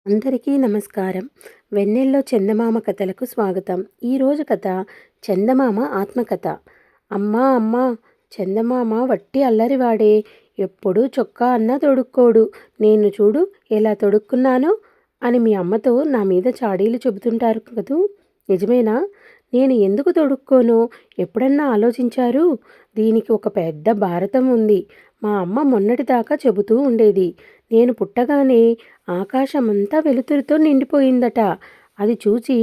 అందరికీ నమస్కారం. వెన్నెల్లో చందమామ కథలకు స్వాగతం. ఈరోజు కథ చందమామ ఆత్మకథ. అమ్మా అమ్మా, చందమామ వట్టి అల్లరివాడే. ఎప్పుడూ చొక్కా అన్నా తొడుక్కోడు. నేను చూడు ఎలా తొడుక్కున్నానో అని మీ అమ్మతో నా మీద చాడీలు చెబుతుంటారు కదూ, నిజమేనా? నేను ఎందుకు తొడుక్కోనో ఎప్పుడన్నా ఆలోచించారు? దీనికి ఒక పెద్ద భారతం ఉంది. మా అమ్మ మొన్నటిదాకా చెబుతూ ఉండేది. నేను పుట్టగానే ఆకాశమంతా వెలుతురుతో నిండిపోయిందట. అది చూసి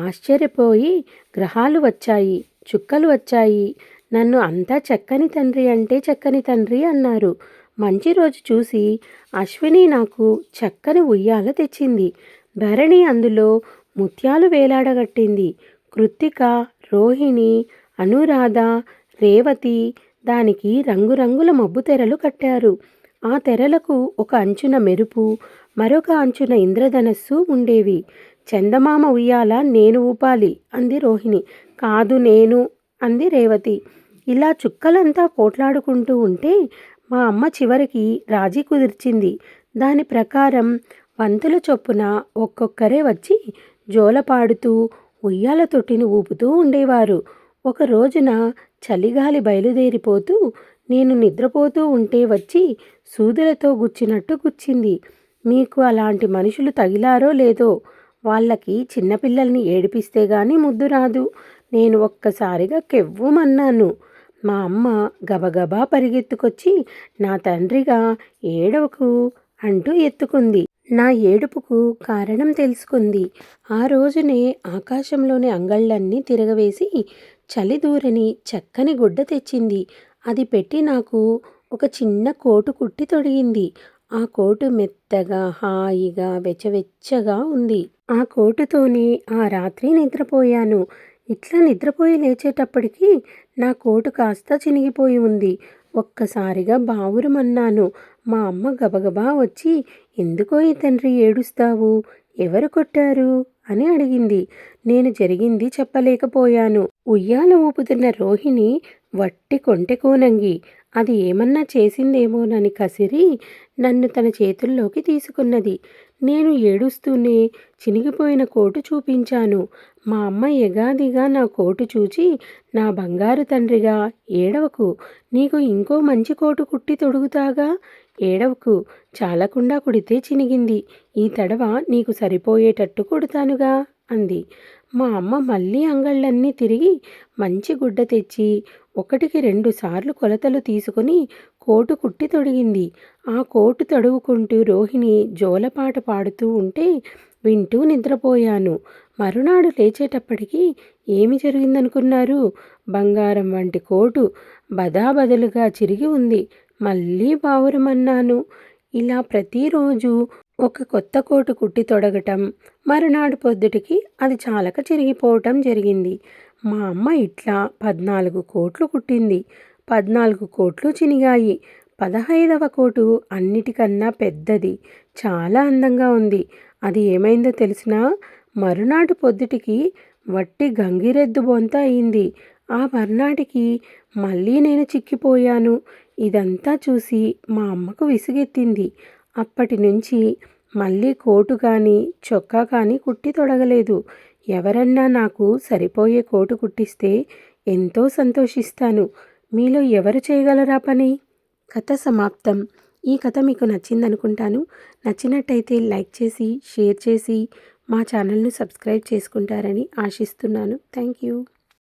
ఆశ్చర్యపోయి గ్రహాలు వచ్చాయి, చుక్కలు వచ్చాయి. నన్ను అంతా చక్కని తండ్రి అంటే చక్కని తండ్రి అన్నారు. మంచి రోజు చూసి అశ్విని నాకు చక్కని ఉయ్యాల తెచ్చింది. భరణి అందులో ముత్యాలు వేలాడగట్టింది. కృత్తిక, రోహిణి, అనురాధ, రేవతి దానికి రంగురంగుల మబ్బు తెరలు కట్టారు. ఆ తెరలకు ఒక అంచున మెరుపు, మరొక అంచున ఇంద్రధనస్సు ఉండేవి. చందమామ ఉయ్యాల నేను ఊపాలి అంది రోహిణి. కాదు నేను అంది రేవతి. ఇలా చుక్కలంతా పోట్లాడుకుంటూ ఉంటే మా అమ్మ చివరికి రాజీ కుదిర్చింది. దాని ప్రకారం వంతుల చొప్పున ఒక్కొక్కరే వచ్చి జోలపాడుతూ ఉయ్యాల తొట్టిని ఊపుతూ ఉండేవారు. ఒక రోజున చలిగాలి బయలుదేరిపోతూ నేను నిద్రపోతూ ఉంటే వచ్చి సూదులతో గుచ్చినట్టు గుచ్చింది. మీకు అలాంటి మనుషులు తగిలారో లేదో, వాళ్ళకి చిన్నపిల్లల్ని ఏడిపిస్తే గాని ముద్దు రాదు. నేను ఒక్కసారిగా కెవ్వుమన్నాను. మా అమ్మ గబగబా పరిగెత్తుకొచ్చి నా తండ్రిగా ఏడవకు అంటూ ఎత్తుకుంది. నా ఏడుపుకు కారణం తెలుసుకుంది. ఆ రోజునే ఆకాశంలోని అంగళ్ళన్నీ తిరగవేసి చలిదూరని చక్కని గుడ్డ తెచ్చింది. అది పెట్టి నాకు ఒక చిన్న కోటు కుట్టి తొడిగింది. ఆ కోటు మెత్తగా, హాయిగా, వెచ్చవెచ్చగా ఉంది. ఆ కోటుతోనే ఆ రాత్రి నిద్రపోయాను. ఇట్లా నిద్రపోయి లేచేటప్పటికి నా కోటు కాస్త చినిగిపోయి ఉంది. ఒక్కసారిగా బావురుమన్నాను. మా అమ్మ గబగబా వచ్చి, ఎందుకోయి తండ్రి ఏడుస్తావు? ఎవరు కొట్టారు అని అడిగింది. నేను జరిగింది చెప్పలేకపోయాను. ఉయ్యాల ఊపుతున్న రోహిణి వట్టి కొంటెకోనంగి. అది ఏమన్నా చేసిందేమోనని కసిరి నన్ను తన చేతుల్లోకి తీసుకున్నది. నేను ఏడుస్తూనే చినిగిపోయిన కోటు చూపించాను. మా అమ్మ ఎగాదిగా నా కోటు చూచి, నా బంగారు తండ్రిగా ఏడవకు, నీకు ఇంకో మంచి కోటు కుట్టి తొడుగుతాగా, ఏడవకు, చాలకుండా కుడితే చినిగింది, ఈ తడవ నీకు సరిపోయేటట్టు కుడతానుగా అంది. మా అమ్మ మళ్ళీ అంగళ్ళన్నీ తిరిగి మంచి గుడ్డ తెచ్చి 1కి 2 సార్లు కొలతలు తీసుకుని కోటు కుట్టి తొడిగింది. ఆ కోటు తడువుకుంటూ రోహిణి జోలపాట పాడుతూ ఉంటే వింటూ నిద్రపోయాను. మరునాడు లేచేటప్పటికి ఏమి జరిగిందనుకున్నారు? బంగారం వంటి కోటు బదాబదులుగా చిరిగి ఉంది. మళ్ళీ బావురమన్నాను. ఇలా ప్రతిరోజు ఒక కొత్త కోటు కుట్టి తొడగటం, మరునాడు పొద్దుటికి అది చాలక చిరిగిపోవటం జరిగింది. మా అమ్మ ఇట్లా 14 కోట్లు కుట్టింది. 14 కోట్లు చినిగాయి. 15వ కోటు అన్నిటికన్నా పెద్దది, చాలా అందంగా ఉంది. అది ఏమైందో తెలిసినా? మరునాటి పొద్దుటికి వట్టి గంగిరెద్దు బొంత అయింది. ఆ మర్నాటికి మళ్ళీ నేను చిక్కిపోయాను. ఇదంతా చూసి మా అమ్మకు విసుగెత్తింది. అప్పటి నుంచి మళ్ళీ కోటు కానీ చొక్కా కానీ కుట్టి తొడగలేదు. ఎవరన్నా నాకు సరిపోయే కోటు కుట్టిస్తే ఎంతో సంతోషిస్తాను. మీలో ఎవరు చేయగలరా పని? కథ సమాప్తం. ఈ కథ మీకు నచ్చిందనుకుంటాను. నచ్చినట్టయితే లైక్ చేసి, షేర్ చేసి మా ఛానల్ను సబ్స్క్రైబ్ చేసుకుంటారని ఆశిస్తున్నాను. Thank you.